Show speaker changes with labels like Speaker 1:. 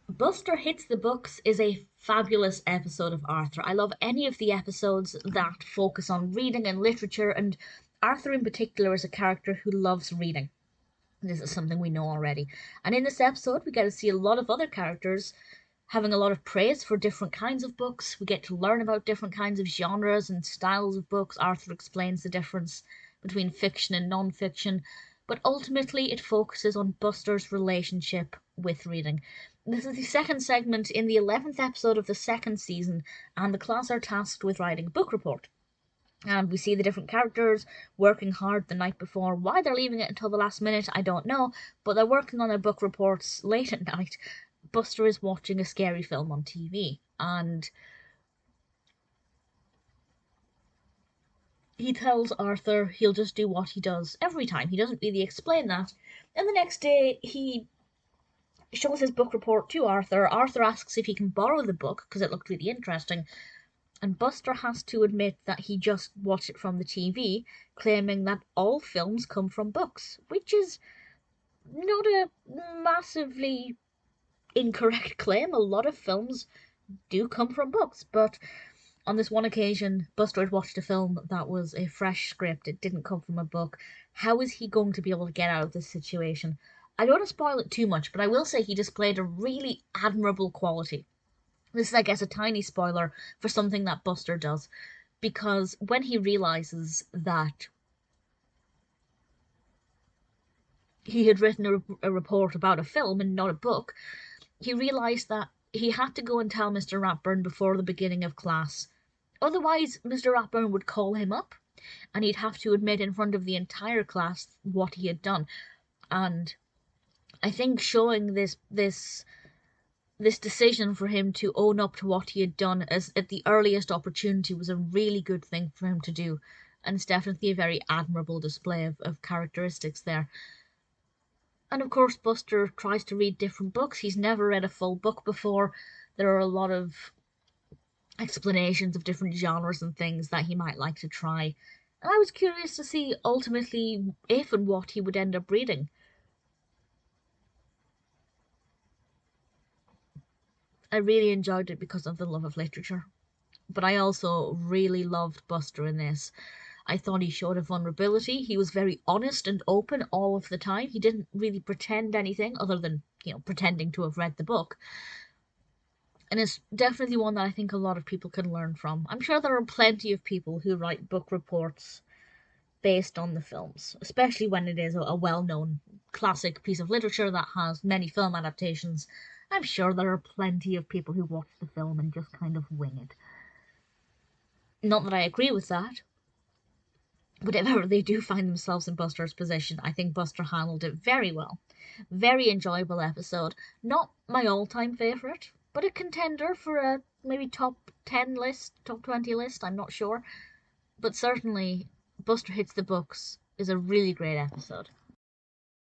Speaker 1: Buster Hits the Books is a fabulous episode of Arthur. I love any of the episodes that focus on reading and literature, and Arthur in particular is a character who loves reading. This is something we know already. And in this episode, we get to see a lot of other characters having a lot of praise for different kinds of books. We get to learn about different kinds of genres and styles of books. Arthur explains the difference between fiction and non-fiction, but ultimately it focuses on Buster's relationship with reading. This is the second segment in the 11th episode of the second season, and the class are tasked with writing a book report. And we see the different characters working hard the night before. Why they're leaving it until the last minute, I don't know, but they're working on their book reports late at night. Buster is watching a scary film on TV, and he tells Arthur he'll just do what he does every time. He doesn't really explain that. And the next day, he shows his book report to Arthur. Arthur asks if he can borrow the book because it looked really interesting, and Buster has to admit that he just watched it from the TV, claiming that all films come from books, which is not a massively incorrect claim. A lot of films do come from books, but on this one occasion, Buster had watched a film that was a fresh script. It didn't come from a book. How is he going to be able to get out of this situation? I don't want to spoil it too much, but I will say he displayed a really admirable quality. This is, I guess, a tiny spoiler for something that Buster does, because when he realizes that he had written a report about a film and not a book, he realized that he had to go and tell Mr. Ratburn before the beginning of class. Otherwise, Mr. Ratburn would call him up, and he'd have to admit in front of the entire class what he had done. And I think showing this decision for him to own up to what he had done as at the earliest opportunity was a really good thing for him to do, and it's definitely a very admirable display of characteristics there. And of course, Buster tries to read different books. He's never read a full book before. There are a lot of explanations of different genres and things that he might like to try. And I was curious to see ultimately if and what he would end up reading. I really enjoyed it because of the love of literature. But I also really loved Buster in this. I thought he showed a vulnerability. He was very honest and open all of the time. He didn't really pretend anything other than, pretending to have read the book. And it's definitely one that I think a lot of people can learn from. I'm sure there are plenty of people who write book reports based on the films, especially when it is a well-known classic piece of literature that has many film adaptations. I'm sure there are plenty of people who watch the film and just kind of wing it. Not that I agree with that, but if ever they do find themselves in Buster's position, I think Buster handled it very well. Very enjoyable episode. Not my all-time favourite, but a contender for a maybe top 10 list, top 20 list, I'm not sure. But certainly, Buster Hits the Books is a really great episode.